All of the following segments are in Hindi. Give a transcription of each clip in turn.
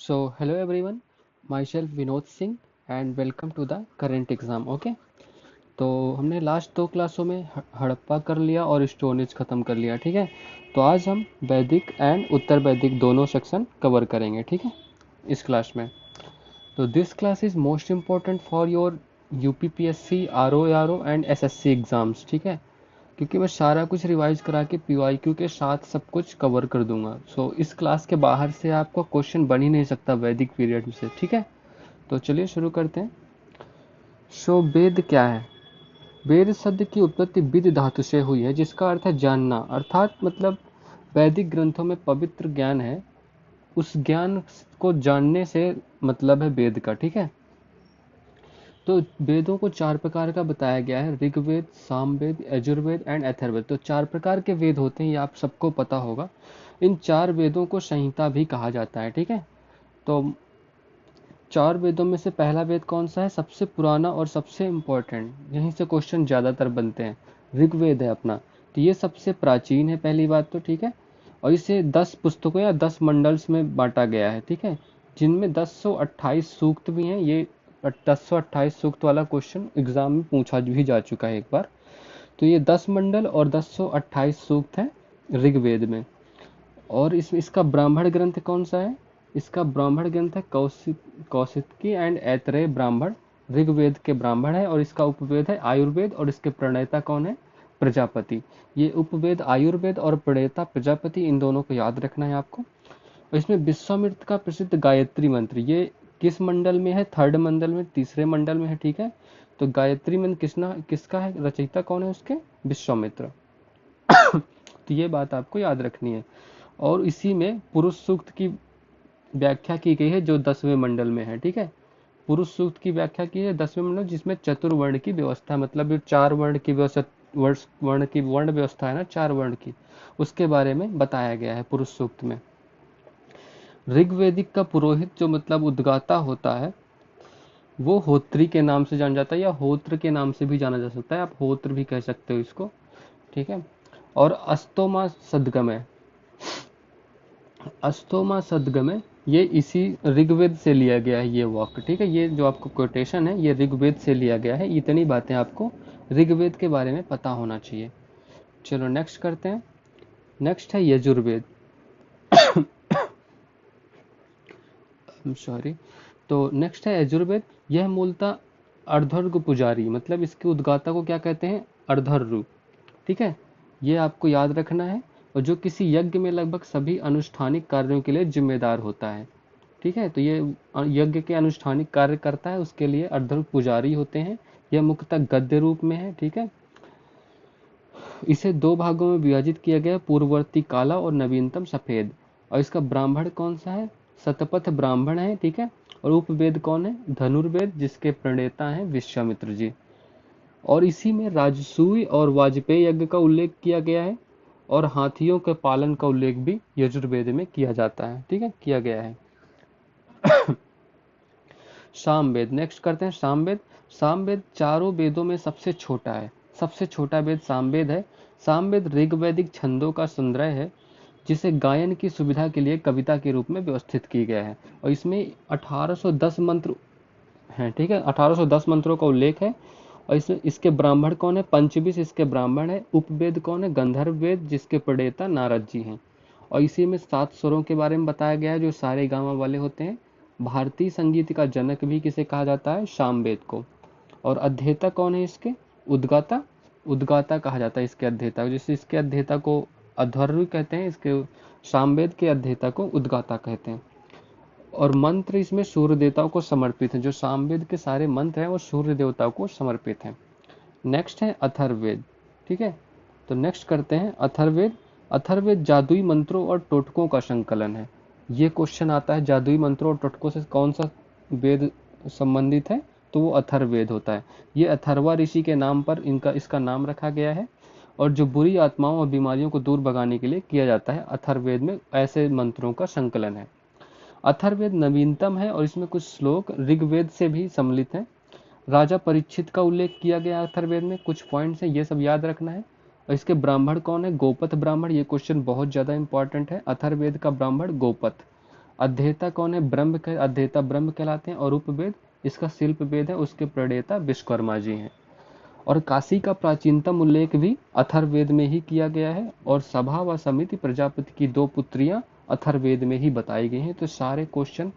Hello everyone, myself Vinod Singh and welcome to the current exam. Okay, तो हमने लास्ट दो क्लासों में हड़प्पा कर लिया और स्टोन एज ख़त्म कर लिया। ठीक है, तो आज हम वैदिक एंड उत्तर वैदिक दोनों सेक्शन कवर करेंगे। ठीक है, इस क्लास में। तो this class is most important for your UPPSC RO and SSC exams. ठीक है, क्योंकि मैं सारा कुछ रिवाइज करा के पीवाईक्यू के साथ सब कुछ कवर कर दूंगा। इस क्लास के बाहर से आपको क्वेश्चन बन ही नहीं सकता वैदिक पीरियड से। ठीक है, तो चलिए शुरू करते हैं। वेद क्या है? वेद शब्द की उत्पत्ति विद धातु से हुई है, जिसका अर्थ है जानना, अर्थात मतलब वैदिक ग्रंथों में पवित्र ज्ञान है, उस ज्ञान को जानने से मतलब है वेद का। ठीक है, तो वेदों को चार प्रकार का बताया गया है: ऋग्वेद, सामवेद, यजुर्वेद एंड अथर्ववेद। तो चार प्रकार के वेद होते हैं, ये आप सबको पता होगा। इन चार वेदों को संहिता भी कहा जाता है। ठीक है, तो चार वेदों में से पहला वेद कौन सा है? सबसे पुराना और सबसे इम्पोर्टेंट, यहीं से क्वेश्चन ज़्यादातर बनते हैं, ऋग्वेद है अपना। तो ये सबसे प्राचीन है, पहली बात तो। ठीक है, और इसे 10 पुस्तकों या 10 मंडल्स में बांटा गया है। ठीक है, जिनमें 1028 सूक्त भी हैं। ये 1028 सूक्त वाला क्वेश्चन एग्जाम में पूछा भी जा चुका है एक बार। तो ये 10 मंडल और 1028 सूक्त हैं ऋग्वेद में। और इसका ब्राह्मण ग्रंथ कौन सा है? इसका ब्राह्मण ग्रंथ है कौशिकी एंड ऐतरेय ब्राह्मण। ऋग्वेद के ब्राह्मण है, और इसका उपवेद है आयुर्वेद, और इसके प्रणेता कौन है? प्रजापति। ये उपवेद आयुर्वेद और प्रणेता प्रजापति, इन दोनों को याद रखना है आपको। और इसमें विश्वामित्र का प्रसिद्ध गायत्री मंत्र, ये किस मंडल में है? थर्ड मंडल में, तीसरे मंडल में है। ठीक है, तो गायत्री मंत्र किसका है? रचयिता कौन है उसके? विश्वामित्र। तो ये बात आपको याद रखनी है। और इसी में पुरुष सूक्त की व्याख्या की गई है, जो 10वें मंडल में है। ठीक है, पुरुष सूक्त की व्याख्या की है 10वें मंडल, जिसमें चतुर्वर्ण की व्यवस्था, मतलब जो चार वर्ण की व्यवस्था, वर्ण व्यवस्था है ना, चार वर्ण की, उसके बारे में बताया गया है पुरुष सूक्त में। ऋग्वेदिक का पुरोहित, जो मतलब उद्गाता होता है, वो होत्री के नाम से जाना जाता है, या होत्र के नाम से भी जाना जा सकता है, आप होत्र भी कह सकते हो इसको। ठीक है, और अस्तोमा सदगमय, अस्तोमा सदगमय, ये इसी ऋग्वेद से लिया गया है ये वाक्य। ठीक है, ये जो आपको कोटेशन है ये ऋग्वेद से लिया गया है। इतनी बातें आपको ऋग्वेद के बारे में पता होना चाहिए। चलो नेक्स्ट करते हैं। नेक्स्ट है यजुर्वेद। सॉरी, तो नेक्स्ट है यजुर्वेद। यह मूलतः अर्धर्व पुजारी, मतलब इसके उद्गाता को क्या कहते हैं? अर्धर्व। ठीक है, ये आपको याद रखना है। और जो किसी यज्ञ में लगभग सभी अनुष्ठानिक कार्यों के लिए जिम्मेदार होता है। ठीक है, तो ये यज्ञ के अनुष्ठानिक कार्य करता है, उसके लिए अर्धर्व पुजारी होते हैं। यह मुख्यतः गद्य रूप में है। ठीक है, इसे दो भागों में विभाजित किया गया, पूर्ववर्ती काला और नवीनतम सफेद। और इसका ब्राह्मण कौन सा है? शतपथ ब्राह्मण है। ठीक है, और उपवेद कौन है? धनुर्वेद, जिसके प्रणेता हैं विश्वामित्र जी। और इसी में राजसूय और वाजपेयी यज्ञ का उल्लेख किया गया है, और हाथियों के पालन का उल्लेख भी यजुर्वेद में किया जाता है। ठीक है, किया गया है। सामवेद, नेक्स्ट करते हैं सामवेद। सामवेद चारों वेदों में सबसे छोटा है, सबसे छोटा वेद सामवेद है। सामवेद ऋग्वैदिक छंदों का संग्रह है, जिसे गायन की सुविधा के लिए कविता के रूप में व्यवस्थित किया गया है। और इसमें 1810 मंत्र हैं। ठीक है, 1810 मंत्रों का उल्लेख है। और इसके ब्राह्मण कौन है? पंचविश इसके ब्राह्मण है। उपवेद कौन है? गंधर्व वेद, जिसके प्रणेता नारद जी हैं। और इसी में 7 स्वरों के बारे में बताया गया है, जो सारे गामा वाले होते हैं। भारतीय संगीत का जनक भी किसे कहा जाता है? सामवेद को। और अध्येता कौन है इसके? उद्गाता, उद्गाता कहा जाता है इसके अध्येता को। जैसे इसके अध्येता को अध्वर्यु कहते हैं, इसके सामवेद के अध्येता को उद्गाता कहते हैं। और मंत्र इसमें सूर्य देवताओं को समर्पित है, जो सामवेद के सारे मंत्र हैं वो सूर्य देवताओं को समर्पित हैं। नेक्स्ट है अथर्ववेद। ठीक है, तो नेक्स्ट करते हैं अथर्ववेद। अथर्ववेद जादुई मंत्रों और टोटकों का संकलन है। ये क्वेश्चन आता है, जादुई मंत्रों और टोटकों से कौन सा वेद संबंधित है? तो वो अथर्ववेद होता है। ये अथर्वा ऋषि के नाम पर इसका नाम रखा गया है, और जो बुरी आत्माओं और बीमारियों को दूर भगाने के लिए किया जाता है, अथर्ववेद में ऐसे मंत्रों का संकलन है। अथर्ववेद नवीनतम है, और इसमें कुछ श्लोक ऋग्वेद से भी सम्मिलित हैं। राजा परीक्षित का उल्लेख किया गया अथर्ववेद में, कुछ पॉइंट्स हैं, ये सब याद रखना है। और इसके ब्राह्मण कौन है? गोपथ ब्राह्मण। ये क्वेश्चन बहुत ज़्यादा इंपॉर्टेंट है। अथर्ववेद का ब्राह्मण गोपथ। अध्येता कौन है? अध्येता ब्रह्म कहलाते हैं। और उपवेद इसका शिल्प वेद है, उसके प्रणेता विश्वकर्मा जी हैं। और काशी का प्राचीनतम उल्लेख भी अथर्ववेद में ही किया गया है। और सभा व समिति प्रजापति की दो पुत्रियां अथर्ववेद में ही बताई गई हैं। तो सारे क्वेश्चन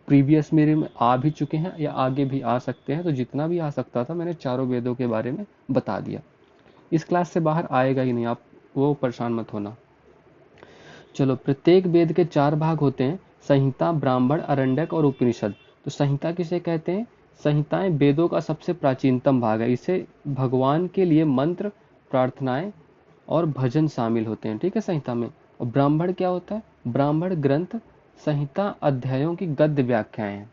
प्रीवियस मेरे में आ भी चुके हैं या आगे भी आ सकते हैं। तो जितना भी आ सकता था मैंने चारों वेदों के बारे में बता दिया। इस क्लास से बाहर आएगा ही नहीं, आप वो परेशान मत होना। चलो, प्रत्येक वेद के 4 भाग होते हैं: संहिता, ब्राह्मण, अरण्यक और उपनिषद। तो संहिता किसे कहते हैं? संहिताएं वेदों का सबसे प्राचीनतम भाग है। इसे भगवान के लिए मंत्र, प्रार्थनाएं और भजन शामिल होते हैं, ठीक है, संहिता में। और ब्राह्मण क्या होता है? ब्राह्मण ग्रंथ संहिता अध्यायों की गद्य व्याख्याएं हैं।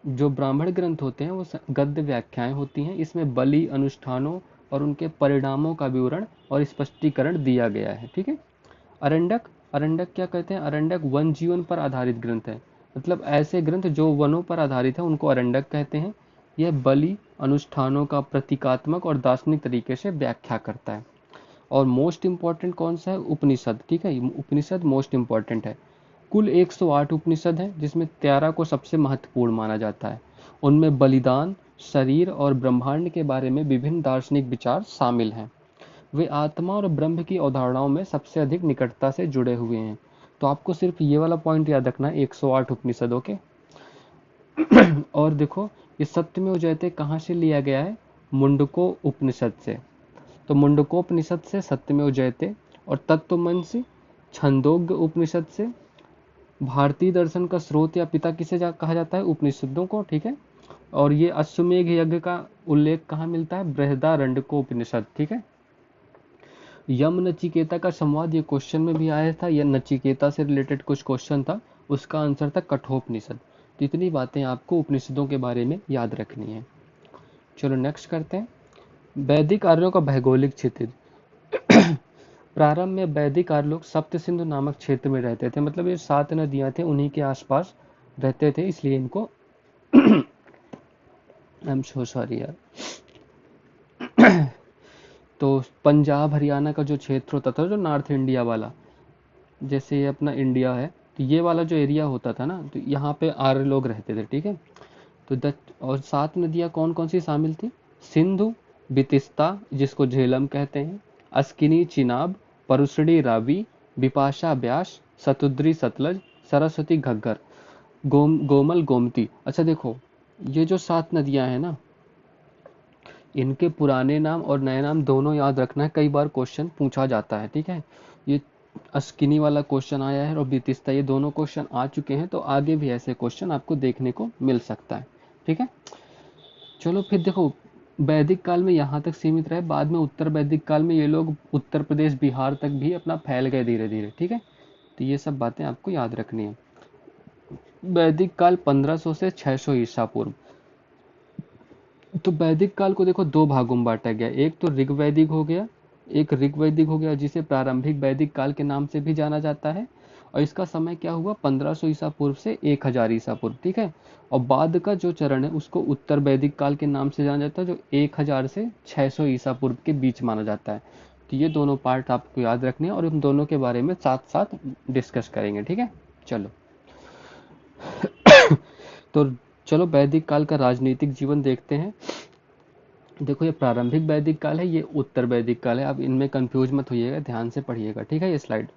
जो ब्राह्मण ग्रंथ होते हैं वो गद्य व्याख्याएं होती हैं। इसमें बलि, अनुष्ठानों और उनके परिणामों का विवरण और स्पष्टीकरण दिया गया है, ठीक है। अरण्यक, अरण्यक क्या कहते हैं? अरण्यक वन जीवन पर आधारित ग्रंथ है। मतलब ऐसे ग्रंथ जो वनों पर आधारित है उनको अरण्यक कहते हैं। यह बलि, अनुष्ठानों का प्रतीकात्मक और दार्शनिक तरीके से व्याख्या करता है। और मोस्ट इंपॉर्टेंट कौन सा है? उपनिषद, ठीक है, उपनिषद मोस्ट इंपॉर्टेंट है। कुल 108 उपनिषद हैं, जिसमें 13 को सबसे महत्वपूर्ण माना जाता है। उनमें बलिदान, शरीर और ब्रह्मांड के बारे में विभिन्न दार्शनिक विचार शामिल हैं। वे आत्मा और ब्रह्म की अवधारणाओं में सबसे अधिक निकटता से जुड़े हुए हैं। तो आपको सिर्फ ये वाला पॉइंट याद रखना है, 108 उपनिषदों के। और देखो, ये सत्यमेव जयते कहाँ से लिया गया है? मुंडको उपनिषद से। तो मुंडकोपनिषद से सत्यमेव जयते। और तत्वमंसी छंदोग्य उपनिषद से। भारतीय दर्शन का स्रोत या पिता किसे कहा जाता है? उपनिषदों को, ठीक है। और ये अश्वमेघ यज्ञ का उल्लेख कहाँ मिलता है? बृहदारण्यको उपनिषद, ठीक है। यम नचिकेता का संवाद, ये क्वेश्चन में भी आया था। यह नचिकेता से रिलेटेड कुछ क्वेश्चन था, उसका आंसर था कठोपनिषद। तो इतनी बातें आपको उपनिषदों के बारे में याद रखनी है। चलो नेक्स्ट करते हैं। वैदिक आर्यों का भौगोलिक क्षेत्र। प्रारंभ में वैदिक आर्य लोग सप्त सिंधु नामक क्षेत्र में रहते थे। मतलब ये 7 नदियां थे, उन्हीं के आसपास रहते थे, इसलिए इनको आई एम सो सॉरी यार। तो पंजाब हरियाणा का जो क्षेत्र होता था, जो नॉर्थ इंडिया वाला, जैसे ये अपना इंडिया है, तो ये वाला जो एरिया होता था ना, तो यहाँ पे आर्य लोग रहते थे, ठीक है। तो और 7 नदियाँ कौन कौन सी शामिल थी? सिंधु, बितिस्ता जिसको झेलम कहते हैं, अस्किनी चिनाब, परुशड़ी रावी, बिपाशा ब्यास, सतुद्री सतलज, सरस्वती घग्गर, गोमल गोमती। अच्छा देखो, ये जो 7 नदियां हैं ना, इनके पुराने नाम और नए नाम दोनों याद रखना है, कई बार क्वेश्चन पूछा जाता है, ठीक है। ये अस्किनी वाला क्वेश्चन आया है और बितिस्ता, ये दोनों क्वेश्चन आ चुके हैं, तो आगे भी ऐसे क्वेश्चन आपको देखने को मिल सकता है, ठीक है। चलो फिर देखो, वैदिक काल में यहाँ तक सीमित रहे, बाद में उत्तर वैदिक काल में ये लोग उत्तर प्रदेश बिहार तक भी अपना फैल गए धीरे धीरे, ठीक है। तो ये सब बातें आपको याद रखनी है। वैदिक काल 1500 से 600 ईसा पूर्व। तो वैदिक काल को देखो 2 भागों में बांटा गया। एक तो ऋग्वैदिक हो गया, एक ऋग्वैदिक हो गया, जिसे प्रारंभिक वैदिक काल के नाम से भी जाना जाता है। और इसका समय क्या हुआ? 1500 ईसा पूर्व से 1000 ईसा पूर्व, ठीक है। और बाद का जो चरण है उसको उत्तर वैदिक काल के नाम से जाना जाता है, जो 1000 से 600 ईसा पूर्व के बीच माना जाता है। तो ये दोनों पार्ट आपको याद रखने हैं और उन दोनों के बारे में साथ साथ डिस्कस करेंगे, ठीक है। चलो तो चलो वैदिक काल का राजनीतिक जीवन देखते हैं। देखो, ये प्रारंभिक वैदिक काल है, ये उत्तर वैदिक काल है। अब इनमें कंफ्यूज मत होइएगा, ध्यान से पढ़िएगा, ठीक है। ये स्लाइड,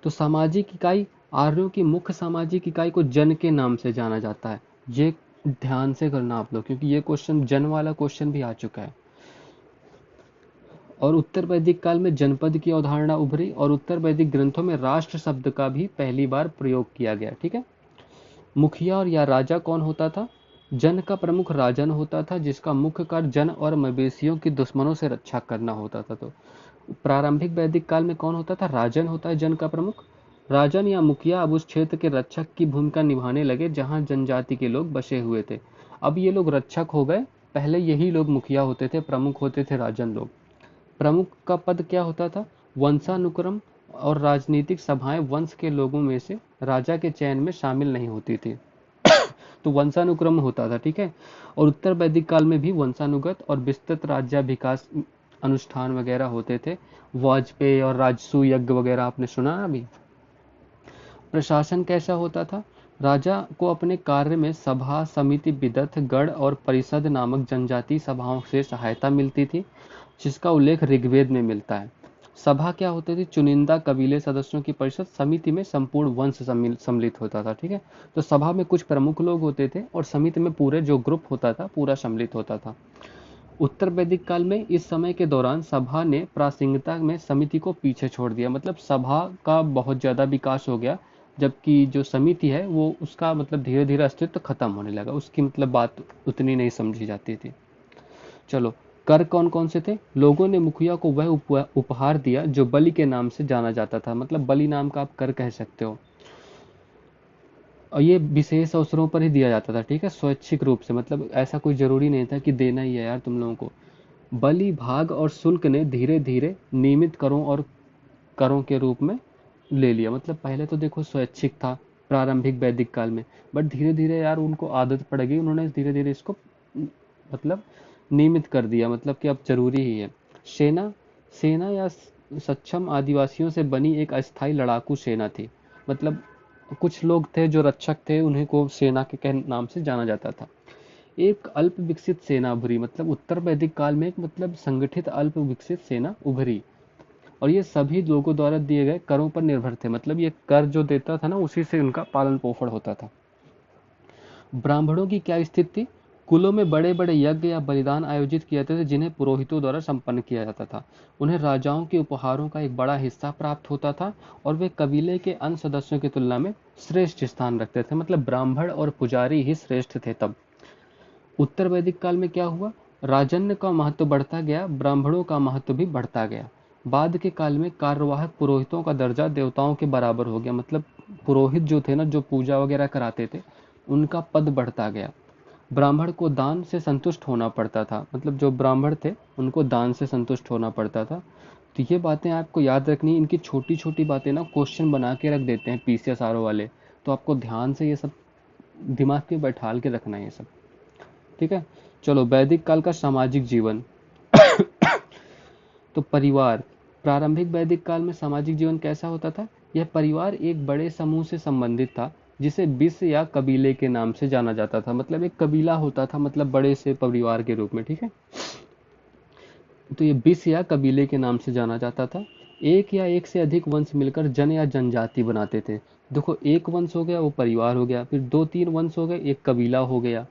तो सामाजिक इकाई, आर्यों की मुख्य सामाजिक इकाई को जन के नाम से जाना जाता है। ये ध्यान से करना आप लोग, क्योंकि ये क्वेश्चन जन वाला क्वेश्चन भी आ चुका है। और उत्तर वैदिक काल में जनपद की अवधारणा उभरी और उत्तर वैदिक ग्रंथों में राष्ट्र शब्द का भी पहली बार प्रयोग किया गया, ठीक है। मुखिया और या राजा कौन होता था? जन का प्रमुख राजन होता था, जिसका मुख्य कार्य जन और मवेशियों की दुश्मनों से रक्षा करना होता था। तो प्रारंभिक वैदिक काल में कौन होता था? राजन होता है, जन का प्रमुख। राजन या मुखिया अब उस क्षेत्र के रक्षक की भूमिका निभाने लगे जहां जनजाति के लोग बसे हुए थे। अब ये लोग रक्षक हो गए, पहले यही लोग मुखिया होते थे, प्रमुख होते थे राजन लोग। प्रमुख का पद क्या होता था? वंशानुक्रम और राजनीतिक सभाएं वंश के लोगों में से राजा के चयन में शामिल नहीं होती थी। तो वंशानुक्रम होता था, ठीक है। और उत्तर वैदिक काल में भी वंशानुगत और विस्तृत राज्याभिषेक अनुष्ठान वगैरह होते थे। वाजपेयी और राजसू यज्ञ वगैरह आपने सुना अभी। प्रशासन कैसा होता था? राजा को अपने कार्य में सभा, समिति, बिदत, गण और परिषद नामक जनजातीय सभाओं से सहायता मिलती थी, जिसका उल्लेख ऋग्वेद में मिलता है। सभा क्या होती थी? चुनिंदा कबीले सदस्यों की परिषद। समिति में संपूर्ण वंश सम्मिलित होता था। ठीक है, तो सभा में कुछ प्रमुख लोग होते थे और समिति में पूरे जो ग्रुप होता था पूरा सम्मिलित होता था। उत्तर वैदिक काल में इस समय के दौरान सभा ने प्रासंगिकता में समिति को पीछे छोड़ दिया, मतलब सभा का बहुत ज्यादा विकास हो गया, जबकि जो समिति है वो उसका मतलब धीरे धीरे अस्तित्व खत्म होने लगा, उसकी मतलब बात उतनी नहीं समझी जाती थी। चलो, कर कौन कौन से थे? लोगों ने मुखिया को वह उपहार दिया जो बलि के नाम से जाना जाता था, मतलब बलि नाम का आप कर कह सकते हो, और ये विशेष अवसरों पर ही दिया जाता था। ठीक है, स्वैच्छिक रूप से, मतलब ऐसा कोई जरूरी नहीं था कि देना ही है यार तुम लोगों को। बलि, भाग और शुल्क ने धीरे धीरे नियमित करों और करों के रूप में ले लिया। मतलब पहले तो देखो स्वैच्छिक था प्रारंभिक वैदिक काल में, बट धीरे धीरे यार उनको आदत पड़ गई, उन्होंने धीरे धीरे इसको मतलब नियमित कर दिया, मतलब कि अब जरूरी ही है। सेना, सेना या सक्षम आदिवासियों से बनी एक अस्थायी लड़ाकू सेना थी, मतलब कुछ लोग थे जो रक्षक थे, उन्हें को सेना के नाम से जाना जाता था। एक अल्प विकसित सेना उभरी, मतलब उत्तर वैदिक काल में एक मतलब संगठित अल्प विकसित सेना उभरी, और ये सभी लोगों द्वारा दिए गए करों पर निर्भर थे, मतलब ये कर जो देता था ना उसी से उनका पालन पोषण होता था। ब्राह्मणों की क्या स्थिति थी? कुलों में बड़े बड़े यज्ञ या बलिदान आयोजित किए जाते थे, जिन्हें पुरोहितों द्वारा संपन्न किया जाता था। उन्हें राजाओं के उपहारों का एक बड़ा हिस्सा प्राप्त होता था, और वे कबीले के अन्य सदस्यों की तुलना में श्रेष्ठ स्थान रखते थे, मतलब ब्राह्मण और पुजारी ही श्रेष्ठ थे तब। उत्तर वैदिक काल में क्या हुआ? राजन्य का महत्व बढ़ता गया, ब्राह्मणों का महत्व भी बढ़ता गया। बाद के काल में कार्यवाहक पुरोहितों का दर्जा देवताओं के बराबर हो गया, मतलब पुरोहित जो थे ना, जो पूजा वगैरह कराते थे, उनका पद बढ़ता गया। ब्राह्मण को दान से संतुष्ट होना पड़ता था, मतलब जो ब्राह्मण थे उनको दान से संतुष्ट होना पड़ता था। तो ये बातें आपको याद रखनी, इनकी छोटी छोटी बातें ना क्वेश्चन बना के रख देते हैं पीसीएसआरओ वाले, तो आपको ध्यान से ये सब दिमाग में बैठाल के रखना है ये सब। ठीक है, चलो वैदिक काल का सामाजिक जीवन। तो परिवार, प्रारंभिक वैदिक काल में सामाजिक जीवन कैसा होता था? यह परिवार एक बड़े समूह से संबंधित था, जिसे बिस या कबीले के नाम से जाना जाता था, मतलब एक कबीला होता था, मतलब बड़े से परिवार के रूप में। ठीक है, तो ये बिस या कबीले के नाम से जाना जाता था। एक या एक से अधिक वंश मिलकर जन या जनजाति बनाते थे। देखो, एक वंश हो गया वो परिवार हो गया, फिर दो तीन वंश हो गए एक कबीला हो गया,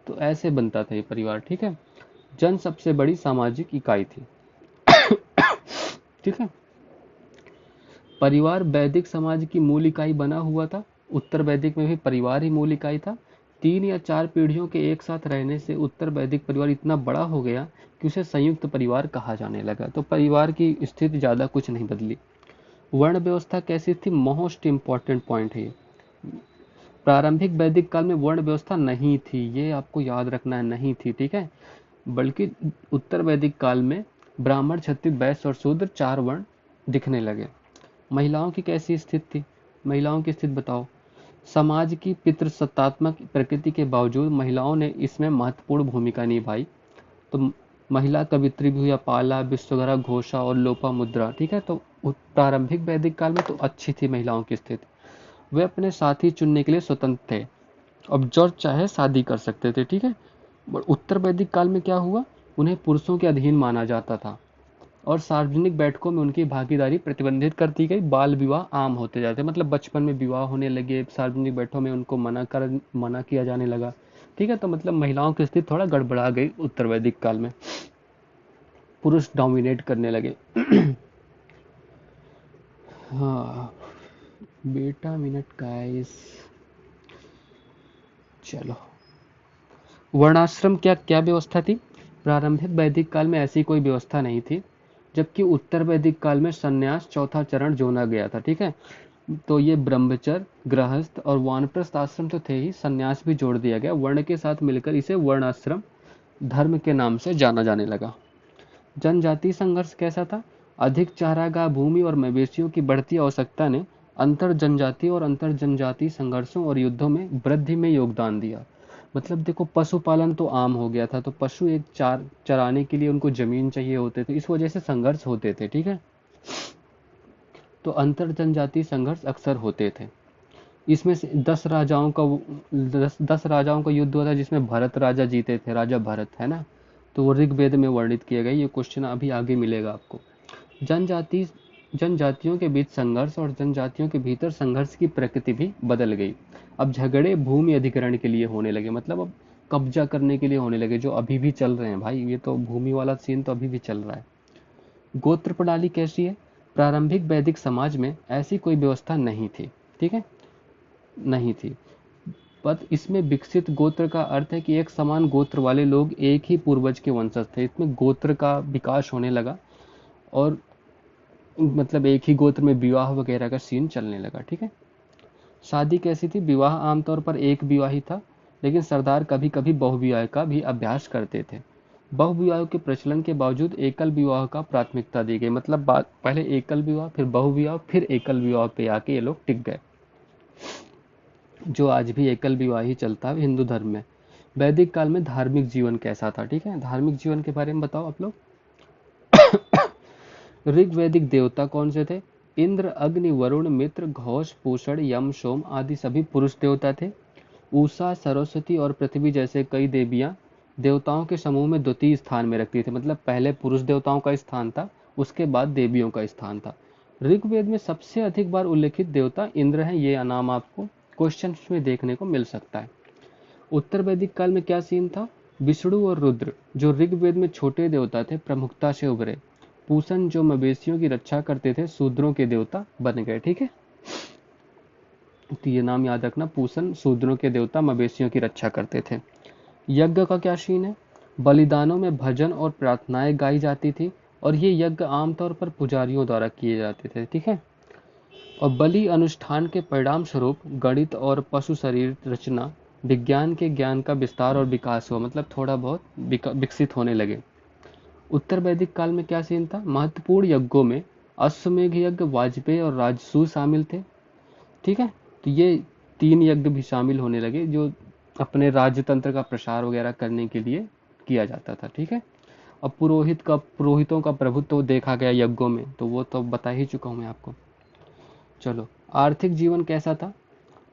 तो ऐसे बनता था ये परिवार। ठीक है, जन सबसे बड़ी सामाजिक इकाई थी। ठीक है, परिवार वैदिक समाज की मूल इकाई बना हुआ था। उत्तर वैदिक में भी परिवार ही मूल इकाई था। 3 या 4 पीढ़ियों के एक साथ रहने से उत्तर वैदिक परिवार इतना बड़ा हो गया कि उसे संयुक्त परिवार कहा जाने लगा। तो परिवार की स्थिति ज्यादा कुछ नहीं बदली। वर्ण व्यवस्था कैसी थी? मोस्ट इंपॉर्टेंट पॉइंट है ये। प्रारंभिक वैदिक काल में वर्ण व्यवस्था नहीं थी, ये आपको याद रखना है, नहीं थी। ठीक है, बल्कि उत्तर वैदिक काल में ब्राह्मण, क्षत्रिय, वैश्य और शूद्र 4 वर्ण दिखने लगे। महिलाओं की कैसी स्थिति थी? महिलाओं की स्थिति बताओ। समाज की पितृसत्तात्मक प्रकृति के बावजूद महिलाओं ने इसमें महत्वपूर्ण भूमिका निभाई। तो महिला कवित्री भी हुई, पाला, विश्वघरा, घोषा और लोपामुद्रा। ठीक है, तो प्रारंभिक वैदिक काल में तो अच्छी थी महिलाओं की स्थिति। वे अपने साथी चुनने के लिए स्वतंत्र थे, अब जो चाहे शादी कर सकते थे। ठीक है, और उत्तर वैदिक काल में क्या हुआ? उन्हें पुरुषों के अधीन माना जाता था, और सार्वजनिक बैठकों में उनकी भागीदारी प्रतिबंधित कर दी गई। बाल विवाह आम होते जाते, मतलब बचपन में विवाह होने लगे, सार्वजनिक बैठकों में उनको मना किया जाने लगा। ठीक है, तो मतलब महिलाओं की स्थिति थोड़ा गड़बड़ा गई उत्तर वैदिक काल में, पुरुष डोमिनेट करने लगे। हाँ बेटा, मिनट गाइस, चलो। वर्णाश्रम क्या क्या व्यवस्था थी? प्रारंभिक वैदिक काल में ऐसी कोई व्यवस्था नहीं थी, जबकि उत्तर वैदिक काल में संन्यास चौथा चरण जोना गया था। ठीक है, तो ये ब्रह्मचर्य, गृहस्थ और वानप्रस्थ आश्रम तो थे ही, संन्यास भी जोड़ दिया गया। वर्ण के साथ मिलकर इसे वर्णाश्रम धर्म के नाम से जाना जाने लगा। जनजातीय संघर्ष कैसा था? अधिक चारागाह भूमि और मवेशियों की बढ़ती आवश्यकता ने अंतर जनजातीय और अंतर जनजातीय संघर्षों और युद्धों में वृद्धि में योगदान दिया। मतलब देखो, पशुपालन तो आम हो गया था, तो पशु एक चराने के लिए उनको जमीन चाहिए होते थे, इस वजह से संघर्ष होते थे। ठीक है, तो अंतर जनजातीय संघर्ष अक्सर होते थे। इसमें से 10 राजाओं का युद्ध हुआ था जिसमें भरत राजा जीते थे, राजा भरत, है ना। तो वो ऋग्वेद में वर्णित किया गया। ये क्वेश्चन अभी आगे मिलेगा आपको। जनजाति जनजातियों के बीच संघर्ष और जनजातियों के भीतर संघर्ष की प्रकृति भी बदल गई। अब झगड़े भूमि अधिग्रहण के लिए होने लगे, मतलब अब कब्जा करने के लिए होने लगे, जो अभी भी चल रहे हैं भाई। ये तो भूमि वाला सीन तो अभी भी चल रहा है। गोत्र प्रणाली कैसी है? प्रारंभिक वैदिक समाज में ऐसी कोई व्यवस्था नहीं थी, ठीक है, नहीं थी। पर इसमें विकसित गोत्र का अर्थ है कि एक समान गोत्र वाले लोग एक ही पूर्वज के वंशज थे। इसमें गोत्र का विकास होने लगा और मतलब एक ही गोत्र में विवाह वगैरह का सीन चलने लगा, ठीक है। शादी कैसी थी? विवाह आमतौर पर एक विवाही था, लेकिन सरदार कभी कभी बहुविवाह का भी अभ्यास करते थे। बहुविवाह के प्रचलन के बावजूद एकल विवाह का प्राथमिकता दी गई, मतलब बात पहले एकल विवाह, फिर बहुविवाह, फिर एकल विवाह पे आके ये लोग टिक गए, जो आज भी एकल विवाह ही चलता है हिंदू धर्म में। वैदिक काल में धार्मिक जीवन कैसा था? ठीक है, धार्मिक जीवन के बारे में बताओ आप लोग। ऋग्वैदिक देवता कौन से थे? इंद्र, अग्नि, वरुण, मित्र, घोष, पूषण, यम, सोम आदि सभी पुरुष देवता थे। उषा, सरस्वती और पृथ्वी जैसे कई देवियां देवताओं के समूह में द्वितीय स्थान में रखती थी, मतलब पहले पुरुष देवताओं का स्थान था, उसके बाद देवियों का स्थान था। ऋग्वेद में सबसे अधिक बार उल्लेखित देवता इंद्र हैं। ये नाम आपको क्वेश्चन में देखने को मिल सकता है। उत्तर वैदिक काल में क्या सीन था? विष्णु और रुद्र, जो ऋग्वेद में छोटे देवता थे, प्रमुखता से उभरे। पूषण, जो मवेशियों की रक्षा करते थे, शूद्रों के देवता बन गए, ठीक है। तो ये नाम याद रखना, पूषण शूद्रों के देवता, मवेशियों की रक्षा करते थे। यज्ञ का क्या सीन है? बलिदानों में भजन और प्रार्थनाएं गाई जाती थी, और ये यज्ञ आमतौर पर पुजारियों द्वारा किए जाते थे, ठीक है। और बलि अनुष्ठान के परिणाम स्वरूप गणित और पशु शरीर रचना विज्ञान के ज्ञान का विस्तार और विकास हुआ, मतलब थोड़ा बहुत विकसित होने लगे। उत्तर वैदिक काल में क्या सीन था? महत्वपूर्ण यज्ञों में अश्वमेघ यज्ञ, वाजपेयी और राजसूय शामिल थे, ठीक है। तो ये 3 यज्ञ भी शामिल होने लगे, जो अपने राज्यतंत्र का प्रसार वगैरह करने के लिए किया जाता था, ठीक है। अब पुरोहितों का प्रभुत्व देखा गया यज्ञों में, तो वो तो बता ही चुका हूं मैं आपको। चलो, आर्थिक जीवन कैसा था?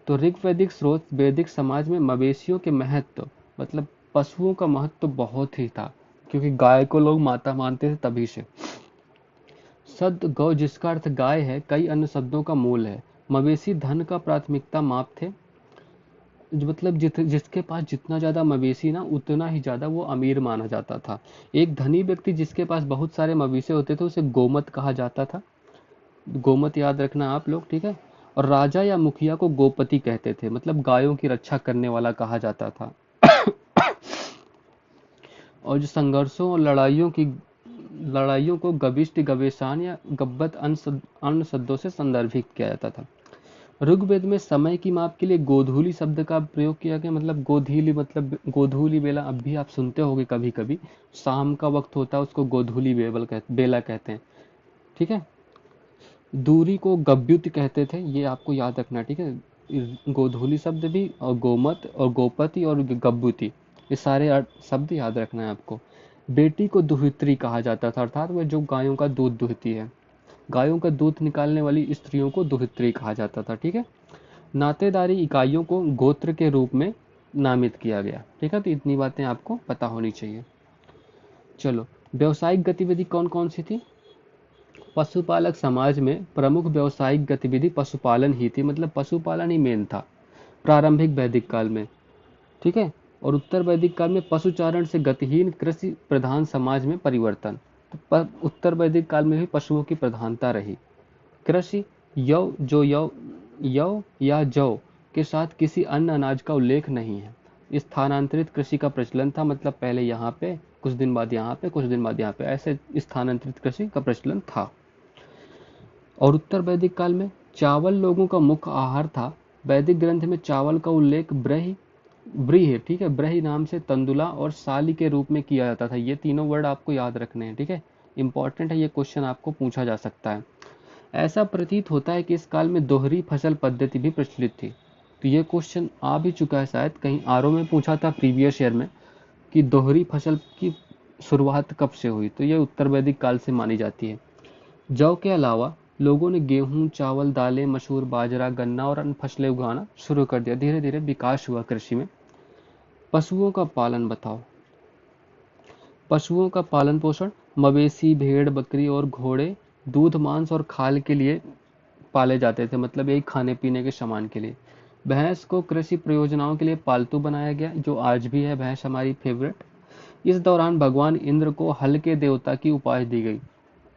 तो ऋग्वैदिक स्रोत वैदिक समाज में मवेशियों के महत्व, मतलब पशुओं का महत्व बहुत ही था, क्योंकि गाय को लोग माता मानते थे तभी से। शब्द गौ, जिसका अर्थ गाय है, कई अन्य शब्दों का मूल है। मवेशी धन का प्राथमिकता माप थे, मतलब जिसके पास जितना ज्यादा मवेशी ना, उतना ही ज्यादा वो अमीर माना जाता था। एक धनी व्यक्ति जिसके पास बहुत सारे मवेशी होते थे, उसे गोमत कहा जाता था। गोमत याद रखना आप लोग, ठीक है। और राजा या मुखिया को गोपति कहते थे, मतलब गायों की रक्षा करने वाला कहा जाता था। और जो संघर्षों और लड़ाइयों को गविष्ट, गवेशान या गब्बत अन्य शब्दों से संदर्भित किया जाता था। ऋग्वेद में समय की माप के लिए गोधूली शब्द का प्रयोग किया गया, मतलब गोधीली, मतलब गोधूली बेला। अब भी आप सुनते होंगे कभी कभी, शाम का वक्त होता है उसको गोधूली बेला कहते हैं, ठीक है। दूरी को गव्युति कहते थे, ये आपको याद रखना, ठीक है। गोधूली शब्द भी, और गोमत और गोपति और गव्युति, ये सारे शब्द याद रखना है आपको। बेटी को दुहित्री कहा जाता था, अर्थात वह जो गायों का दूध दुहती है। गायों का दूध निकालने वाली स्त्रियों को दुहित्री कहा जाता था, ठीक है। नातेदारी इकाइयों को गोत्र के रूप में नामित किया गया, ठीक है। तो इतनी बातें आपको पता होनी चाहिए। चलो, व्यवसायिक गतिविधि कौन कौन सी थी? पशुपालक समाज में प्रमुख व्यवसायिक गतिविधि पशुपालन ही थी, मतलब पशुपालन ही मेन था प्रारंभिक वैदिक काल में, ठीक है। और उत्तर वैदिक काल में पशुचारण से गतिहीन कृषि प्रधान समाज में परिवर्तन। तो उत्तर वैदिक काल में भी पशुओं की प्रधानता रही। कृषि, यव या जौ के साथ किसी अन्य अनाज का उल्लेख नहीं है। स्थानांतरित कृषि का प्रचलन था, मतलब पहले यहाँ पे, कुछ दिन बाद यहाँ पे, कुछ दिन बाद यहाँ पे, ऐसे स्थानांतरित कृषि का प्रचलन था। और उत्तर वैदिक काल में चावल लोगों का मुख्य आहार था। वैदिक ग्रंथ में चावल का उल्लेख ब्रीह, ठीक है, ब्रही नाम से तंदुला और साली के रूप में किया जाता था। ये तीनों वर्ड आपको याद रखने हैं, ठीक है, इंपॉर्टेंट है, ये क्वेश्चन आपको पूछा जा सकता है। ऐसा प्रतीत होता है कि इस काल में दोहरी फसल पद्धति भी प्रचलित थी। तो ये क्वेश्चन आ भी चुका है, शायद कहीं आरओ में पूछा था प्रीवियस ईयर में, कि दोहरी फसल की शुरुआत कब से हुई, तो ये उत्तर वैदिक काल से मानी जाती है। जौ के अलावा लोगों ने गेहूं, चावल, दालें, मसूर, बाजरा, गन्ना और अन्य फसलें उगाना शुरू कर दिया। धीरे धीरे विकास हुआ कृषि में। पशुओं का पालन बताओ। पशुओं का पालन पोषण, मवेशी, भेड़, बकरी और घोड़े दूध, मांस और खाल के लिए पाले जाते थे, मतलब यही खाने पीने के सामान के लिए। भैंस को कृषि प्रयोजनाओं के लिए पालतू बनाया गया, जो आज भी है भैंस हमारी फेवरेट। इस दौरान भगवान इंद्र को हल के देवता की उपाधि दी गई।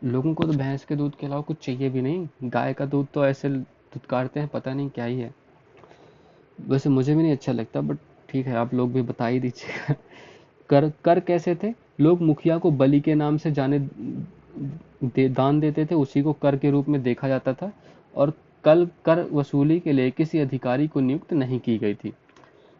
लोगों को तो भैंस के दूध के अलावा कुछ चाहिए भी नहीं, गाय का दूध तो ऐसे दुत्कारते हैं, पता नहीं क्या ही है। वैसे मुझे भी नहीं अच्छा लगता, बट ठीक है, आप लोग भी बता ही दीजिएगा। कर कर कैसे थे? लोग मुखिया को बलि के नाम से दान देते थे, उसी को कर के रूप में देखा जाता था। और कल कर वसूली के लिए किसी अधिकारी को नियुक्त नहीं की गई थी।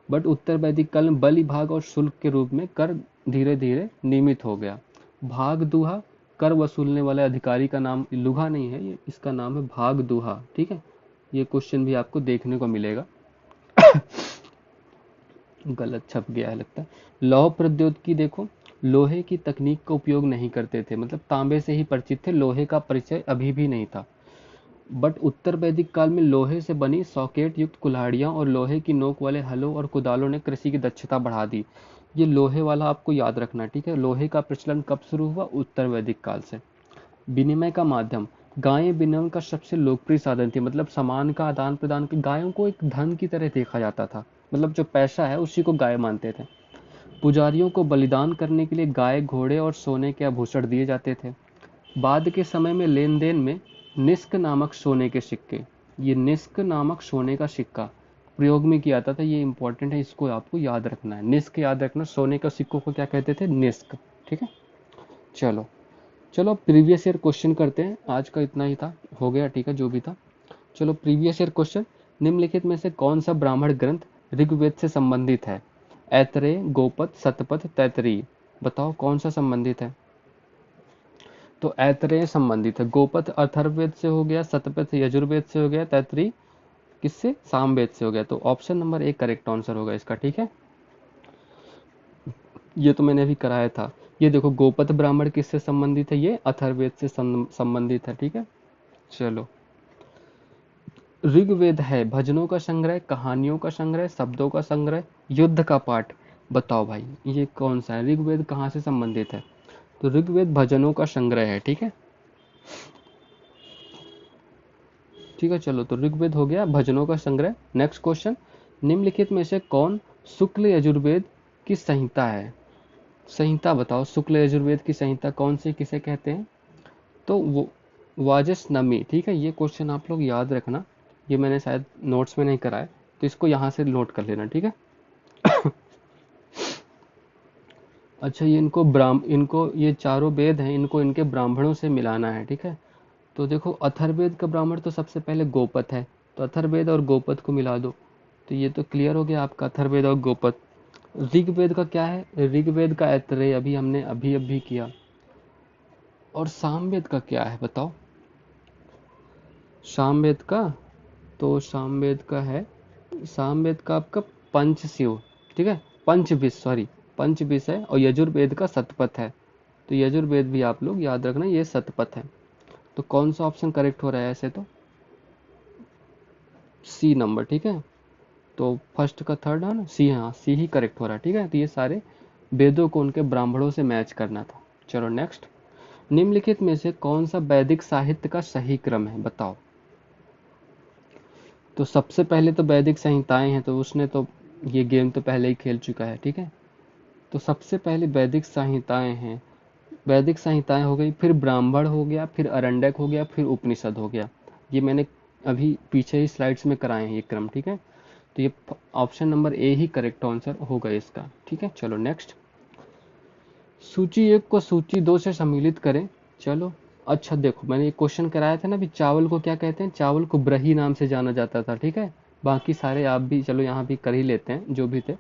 बट उत्तर वैदिक काल में बलि, भाग और शुल्क के रूप में कर धीरे धीरे नियमित हो गया। भाग दुहा, कर वसूलने वाले अधिकारी का नाम लुघा नहीं है, ये इसका नाम है भाग दुहा। ठीक है, ये क्वेश्चन भी आपको देखने को मिलेगा। गलत छप गया है लगता है। लौह प्रौद्योगिकी देखो, लोहे की तकनीक का उपयोग नहीं करते थे, मतलब तांबे से ही परिचित थे, लोहे का परिचय अभी भी नहीं था। बट उत्तर वैदिक काल में लोहे से बनी सॉकेट युक्त कुल्हाड़ियां और लोहे की नोक वाले हलों और कुदालों ने कृषि की दक्षता बढ़ा दी। ये लोहे वाला आपको याद रखना, ठीक है। लोहे का प्रचलन कब शुरू हुआ? उत्तर वैदिक काल से। विनिमय का माध्यम, गायें विनिमय का सबसे लोकप्रिय साधन थी, मतलब सामान का आदान प्रदान। गायों को एक धन की तरह देखा जाता था, मतलब जो पैसा है उसी को गाय मानते थे। पुजारियों को बलिदान करने के लिए गाय, घोड़े और सोने के आभूषण दिए जाते थे। बाद के समय में लेन देन में निष्क नामक सोने के सिक्के, ये निष्क नामक सोने का सिक्का प्रयोग में किया जाता था। ये इंपॉर्टेंट है, इसको आपको याद रखना है। निष्क याद रखना, सोने का सिक्कों को क्या कहते थे? निष्क। ठीक है, चलो चलो प्रीवियस ईयर क्वेश्चन करते हैं। आज का इतना ही था, हो गया, ठीक है, जो भी था। चलो प्रीवियस ईयर क्वेश्चन। निम्नलिखित में से कौन सा ब्राह्मण ग्रंथ ऋग्वेद से संबंधित है? ऐतरेय, गोपद, शतपथ, तैतरीय। बताओ कौन सा संबंधित है? तो ऐतरेय संबंधित है, गोपथ अथर्ववेद से हो गया, शतपथ यजुर्वेद से हो गया, तैतरीय किससे? सामवेद से हो गया। तो option number A correct answer होगा इसका। ठीक है, ये तो मैंने अभी कराया था। ये देखो, गोपथ ब्राह्मण किससे संबंधित है? ये अथर्ववेद से संबंधित है। ठीक है, चलो। ऋग्वेद है भजनों का संग्रह, कहानियों का संग्रह, शब्दों का संग्रह, युद्ध का पाठ। बताओ भाई, ये कौन सा है? ऋग्वेद कहाँ से संबंधित है? तो ऋग्वेद भजनों का संग्रह है। ठीक है, ठीक है, चलो। तो ऋग्वेद हो गया भजनों का संग्रह। नेक्स्ट क्वेश्चन, निम्नलिखित में से कौन शुक्ल यजुर्वेद की संहिता है? संहिता बताओ, शुक्ल यजुर्वेद की संहिता कौन सी, किसे कहते हैं? तो वो वाजसनमी। ठीक है, ये क्वेश्चन आप लोग याद रखना, ये मैंने शायद नोट्स में नहीं कराया, तो इसको यहाँ से नोट कर लेना। ठीक है। अच्छा, ये इनको ये चारों वेद हैं, इनको इनके ब्राह्मणों से मिलाना है। ठीक है, तो देखो, अथर्ववेद का ब्राह्मण तो सबसे पहले गोपथ है, तो अथर्ववेद और गोपथ को मिला दो, तो ये तो क्लियर हो गया आपका, अथर्ववेद और गोपथ। ऋग्वेद का क्या है? ऋग्वेद का ऐतरेय अभी हमने अभी किया। और सामवेद का क्या है बताओ? सामवेद का, तो सामवेद का है, सामवेद का आपका पंचशिव। ठीक है, पंचविश, सॉरी, पंचविश है। और यजुर्वेद का शतपथ है, तो यजुर्वेद भी आप लोग याद रखना, ये शतपथ है। तो कौन सा ऑप्शन करेक्ट हो रहा है ऐसे? तो सी नंबर। ठीक है, तो फर्स्ट का थर्ड है ना, सी, हाँ सी ही करेक्ट हो रहा है। ठीक है, तो ये सारे वेदों को उनके ब्राह्मणों से मैच करना था। चलो नेक्स्ट, निम्नलिखित में से कौन सा वैदिक साहित्य का सही क्रम है? बताओ। तो सबसे पहले तो वैदिक संहिताएं हैं, तो उसने तो ये गेम तो पहले ही खेल चुका है। ठीक है, तो सबसे पहले वैदिक संहिताएं हैं। वैदिक संहिताएं हो गई, फिर ब्राह्मण हो गया, फिर अरण्यक हो गया, फिर उपनिषद हो गया। ये मैंने अभी पीछे ही स्लाइड्स में कराए हैं ये क्रम। ठीक है, तो ये option number A he correct answer होगा इसका। ठीक है, चलो नेक्स्ट, सूची एक को सूची दो से सम्मिलित करें। चलो, अच्छा देखो, मैंने एक क्वेश्चन कराया था ना भी, चावल को क्या कहते हैं? चावल को ब्रही नाम से जाना जाता था। ठीक है, बाकी सारे आप भी चलो यहाँ भी कर ही लेते हैं जो भी थे।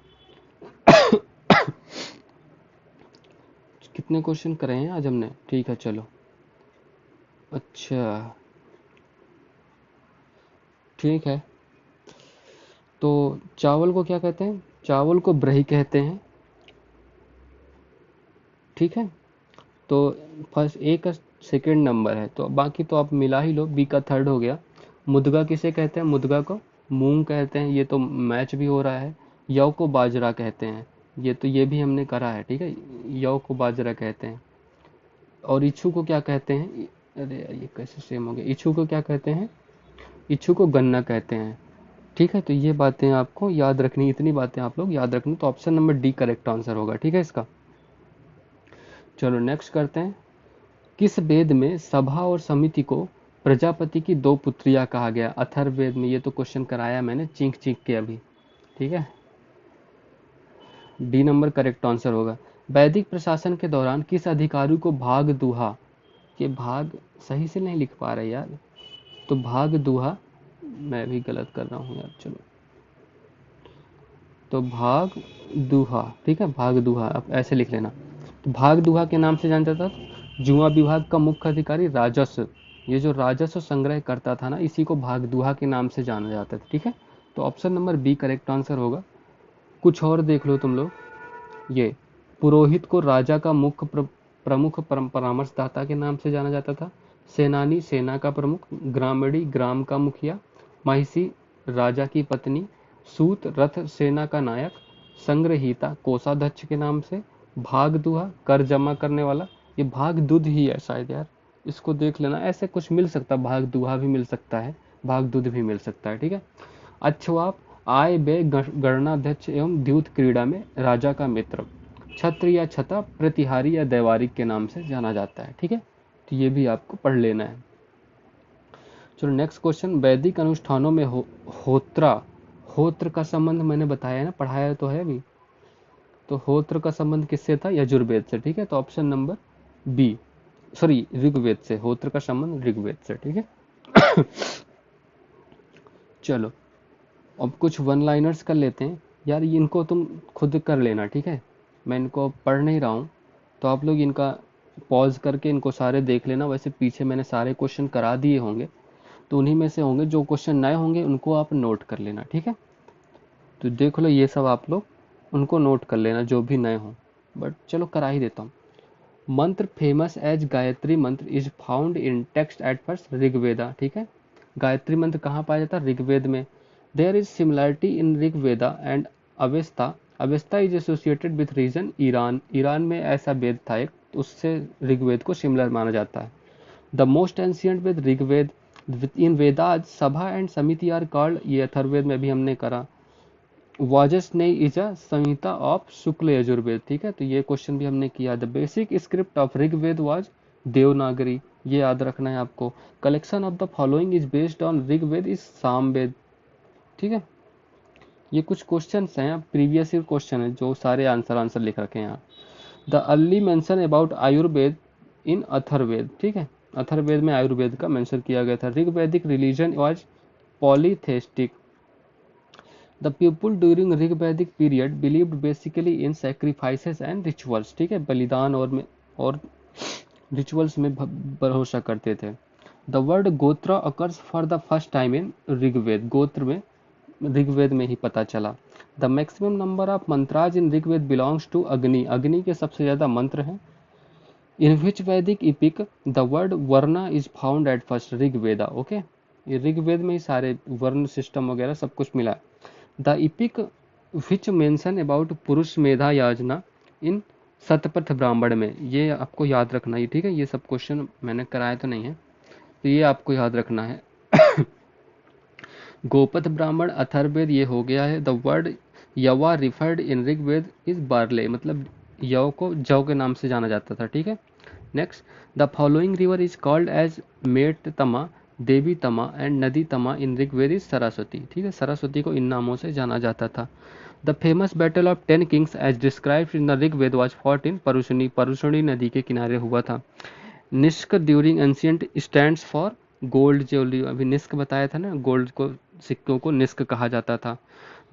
कितने क्वेश्चन करे हैं आज हमने? ठीक है, चलो, अच्छा, ठीक है। तो चावल को क्या कहते हैं? चावल को ब्रही कहते हैं। ठीक है, तो फर्स्ट एक सेकंड नंबर है, तो बाकी तो आप मिला ही लो, बी का थर्ड हो गया। मुदगा किसे कहते हैं? मुदगा को मूंग कहते हैं, ये तो मैच भी हो रहा है। यव को बाजरा कहते हैं, ये भी हमने करा है, ठीक है। यव को बाजरा कहते हैं। और इच्छू को क्या कहते हैं? अरे यार, ये कैसे सेम हो गया? इच्छू को क्या कहते हैं? इच्छू को गन्ना कहते हैं, ठीक है। तो ये बातें आपको याद रखनी, इतनी बातें आप लोग याद रखनी। तो option number D correct answer होगा, ठीक है इसका। चलो नेक्स्ट करते हैं। किस वेद में सभा और समिति को प्रजापति की दो पुत्रियां कहा गया? अथर्ववेद में। ये तो क्वेश्चन कराया मैंने चीख चीख के अभी, ठीक है। डी नंबर करेक्ट आंसर होगा। वैदिक प्रशासन के दौरान किस अधिकारी को भाग दुहा, ये भाग सही से नहीं लिख पा रहे यार, तो भाग दुहा, मैं भी गलत कर रहा हूँ यार, चलो। तो भाग दुहा, ठीक है, भाग दुहा, आप ऐसे लिख लेना। तो भाग दुहा के नाम से जाना जाता था। जुआ विभाग का मुख्य अधिकारी राजस्व, ये जो राजस्व संग्रह करता था ना, इसी को भाग दुहा के नाम से जाना जाता था, ठीक है। तो option number B correct answer होगा। कुछ और देख लो तुम लोग। ये पुरोहित को राजा का मुख्य प्रमुख परामर्शदाता के नाम से जाना जाता था। सेनानी सेना का प्रमुख, ग्रामीणी ग्राम का मुखिया, महिषी राजा की पत्नी, सूत रथ सेना का नायक, संग्रहीता कोषाध्यक्ष के नाम से, भाग दुहा कर जमा करने वाला। ये भाग दुध ही है शायद यार, इसको देख लेना, ऐसे कुछ मिल सकता है, भाग दुहा भी मिल सकता है, भाग दुध भी मिल सकता है, ठीक है। अक्षवाप आय व्यय गणनाध्यक्ष एवं द्यूत क्रीड़ा में राजा का मित्र। छत्र या छता प्रतिहारी या दैवारिक के नाम से जाना जाता है, ठीक है। तो ये भी आपको पढ़ लेना है। चलो नेक्स्ट क्वेश्चन। वैदिक अनुष्ठानों में होत्र का संबंध मैंने बताया ना, पढ़ाया तो है अभी। तो होत्र का संबंध किससे था? यजुर्वेद से, ठीक है। तो option number B, sorry Rigveda से, होत्र का संबंध ऋग्वेद से, ठीक है। चलो अब कुछ वन लाइनर्स कर लेते हैं यार, इनको तुम खुद कर लेना, ठीक है। मैं इनको पढ़ नहीं रहा हूँ, तो आप लोग इनका पॉज करके इनको सारे देख लेना। वैसे पीछे मैंने सारे क्वेश्चन करा दिए होंगे, तो उन्हीं में से होंगे। जो क्वेश्चन नए होंगे उनको आप नोट कर लेना, ठीक है। तो देख लो ये सब आप लोग उनको नोट कर लेना, जो भी नए हों। बट चलो करा ही देता हूँ। मंत्र फेमस एज गायत्री मंत्र is found in text eight first Rigveda, ठीक है। गायत्री मंत्र कहाँ पाया जाता है? ऋग्वेद में। There is similarity in Rigveda and Avesta. Avesta is associated with region Iran, Iran में ऐसा वेद था एक, उससे ऋग्वेद को सिमिलर माना जाता है। The most ancient Veda Rigveda, in Vedas sabha and samiti are called, ये अथर्ववेद में भी हमने करा। Vajasaneyi is a Samhita of Shukla Yajurveda, ठीक है। तो ये क्वेश्चन भी हमने किया। The basic script of Rigveda was Devanagari, ये याद रखना है आपको। Collection of the following is based on Rigveda is Samaveda, ठीक है। ये कुछ क्वेश्चन हैं, प्रीवियस ईयर क्वेश्चन है, जो सारे आंसर लिख रखे हैं यहाँ। The early mention about Ayurveda in Atharvaveda, ठीक है। अथर्ववेद में आयुर्वेद का मेंशन किया गया था। Rigvedic religion was polytheistic. The people during Rigvedic period believed basically in sacrifices and rituals, ठीक है। बलिदान और रिचुअल्स में भरोसा करते थे। The word gotra occurs for the first time in Rigveda, gotra में ऋग्वेद में ही पता चला। The maximum number of mantras in Rigveda belongs to Agni, Agni के सबसे ज्यादा मंत्र हैं। In which Vedic epic the word varna is found at first? Rigveda, okay. ये ऋग्वेद में ही सारे वर्ण सिस्टम वगैरह सब कुछ मिला। The EPIC which mention about पुरुष मेधा याजना इन शतपथ ब्राह्मण में, ये आपको याद रखना है, ठीक है। ये सब क्वेश्चन मैंने कराया तो नहीं है, तो ये आपको याद रखना है। गोपथ ब्राह्मण अथर्ववेद ये हो गया है। The word yava referred in Rigveda is barley, मतलब यव को जव के नाम से जाना जाता था, ठीक है। Next, the following river is called as मेट तमा, देवी तमा एंड नदी तमा इन ऋग्वेद इज सरस्वती, ठीक है। सरस्वती को इन नामों से जाना जाता था। The famous battle of 10 kings as described in the Rigveda was fought in Parushni, Parushni नदी के किनारे हुआ था। Nishka during ancient stands for gold jewellery, अभी निष्क बताया था ना, गोल्ड को, सिक्कों को निष्क कहा जाता था।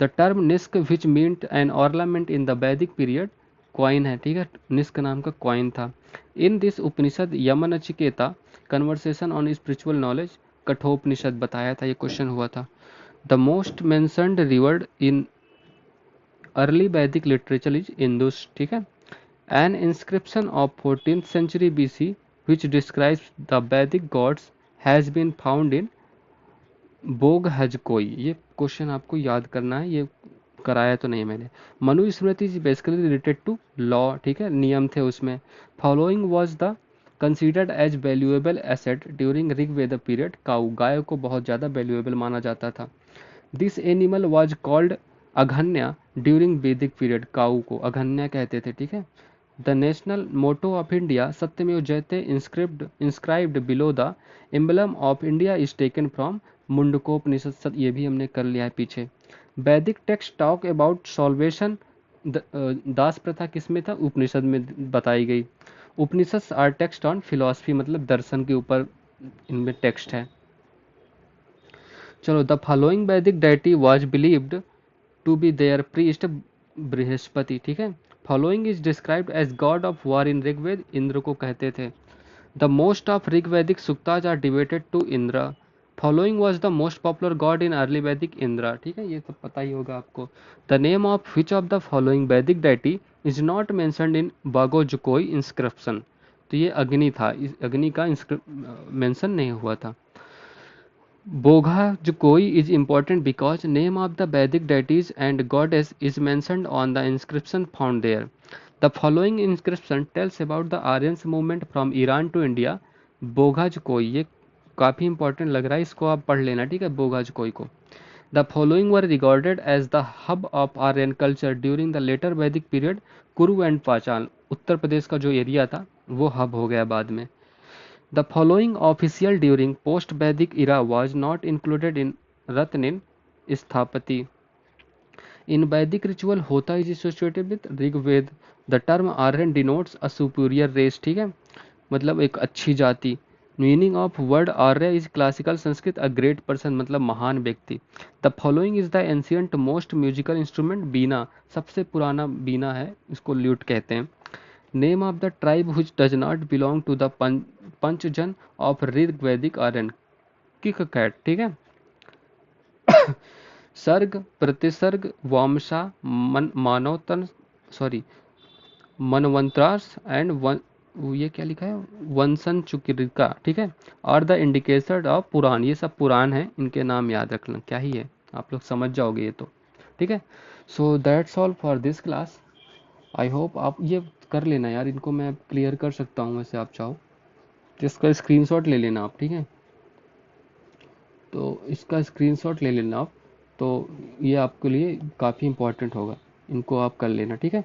The term nishka which meant an ornament in the Vedic period, coin है, ठीक है। निष्क नाम का क्वाइन था। In this Upanishad Yamanachiketa conversation on spiritual knowledge, Kathopanishad बताया था, ये क्वेश्चन हुआ था। The most mentioned river in early Vedic literature is Indus, ठीक है। An inscription of 14th century BC which describes the Vedic gods has been found in बोगहजकोई। ये क्वेश्चन आपको याद करना है, ये कराया तो नहीं मैंने। Manu Smriti is basically related to law, ठीक है, नियम थे उसमें। Following was the considered as valuable asset during Rigveda period. Cow, गाय को बहुत ज़्यादा वैल्यूएबल माना जाता था। This animal was called Aghanya during Vedic period. Cow को अघन्या कहते थे, ठीक है। The national motto of India Satyameva Jayate inscribed below the emblem of India is taken from Mundakopanishad. ये भी हमने कर लिया है पीछे। Vedic text talk about salvation. दास प्रथा किसमें था? उपनिषद में बताई गई। Upanishad are text on philosophy, मतलब दर्शन के ऊपर इनमें टेक्स्ट है। चलो, the following Vedic deity was believed to be their priest Brihaspati, ठीक है। Following is described as god of war in Rigveda. Indra को कहते थे। The most of Rigvedic suktas are devoted to Indra. Following was the most popular God in early वैदिक इंद्र, ठीक है, ये सब पता ही होगा आपको। The name of which of the following Vedic deity is not mentioned in Boghazkoi inscription. तो ये अग्नि था, इस अग्नि का मेंशन नहीं हुआ था। Boghazhkoi is important because name of the Vedic deities and goddess is mentioned on the inscription found there. The following inscription tells about the Aryan movement from Iran to India. Boghazhkoi, ये काफ़ी इंपॉर्टेंट लग रहा है, इसको आप पढ़ लेना, ठीक है, बोघाजकोई को। The following were regarded as the hub of Aryan culture during the later Vedic period. कुरु एंड पाचाल, उत्तर प्रदेश का जो एरिया था वो हब हो गया बाद में। The following official during post-Vedic era was not included in Ratnin Sthapati. In Vedic ritual, Hota is associated with Rigved. The term Aryan denotes a superior race, ठीक है, मतलब एक अच्छी जाति। Meaning of word Arya is classical Sanskrit, a great person, मतलब महान व्यक्ति। The following is the ancient most musical instrument. Veena, सबसे पुराना बीना है, इसको ल्यूट कहते हैं। Name of the tribe which does not belong to the Panchajana of Rigvedic Aryan. Kikata, ठीक है। सर्ग, प्रतिसर्ग, वामशा, मानवतन, सॉरी, मनवंत्रास एंड ये क्या लिखा है, वंशन चुक्रिका, ठीक है। और द इंडिकेटर ऑफ पुराण, ये सब पुराण है, इनके नाम याद रखना, क्या ही है, आप लोग समझ जाओगे ये तो, ठीक है। So that's all for this class. I hope आप ये कर लेना यार, इनको मैं क्लियर कर सकता हूँ वैसे आप चाहो, जिसका स्क्रीनशॉट ले लेना आप, ठीक है। तो इसका स्क्रीनशॉट ले लेना आप, तो ये आपके लिए काफ़ी इंपॉर्टेंट होगा, इनको आप कर लेना, ठीक है,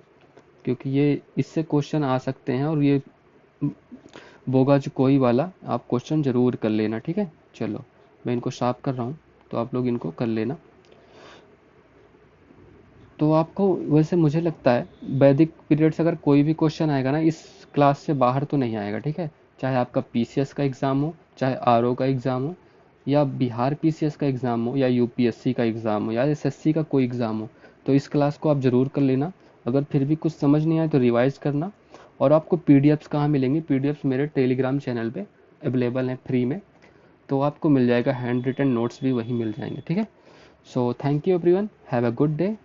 क्योंकि ये इससे क्वेश्चन आ सकते हैं, और ये बोघाजकोई वाला आप क्वेश्चन जरूर कर लेना, ठीक है। चलो, मैं इनको साफ कर रहा हूँ, तो आप लोग इनको कर लेना। तो आपको वैसे मुझे लगता है वैदिक पीरियड से अगर कोई भी क्वेश्चन आएगा ना, इस क्लास से बाहर तो नहीं आएगा, ठीक है। चाहे आपका पीसीएस का एग्ज़ाम हो, चाहे आरओ का एग्ज़ाम हो, या बिहार पीसीएस का एग्ज़ाम हो, या यूपीएससी का एग्ज़ाम हो, या एसएससी का कोई एग्ज़ाम हो, तो इस क्लास को आप ज़रूर कर लेना। अगर फिर भी कुछ समझ नहीं आए तो रिवाइज करना। और आपको पीडीएफ्स कहाँ मिलेंगी? पीडीएफ्स मेरे टेलीग्राम चैनल पे अवेलेबल हैं फ्री में, तो आपको मिल जाएगा, हैंड रिटन नोट्स भी वहीं मिल जाएंगे, ठीक है। So thank you everyone, have a good day.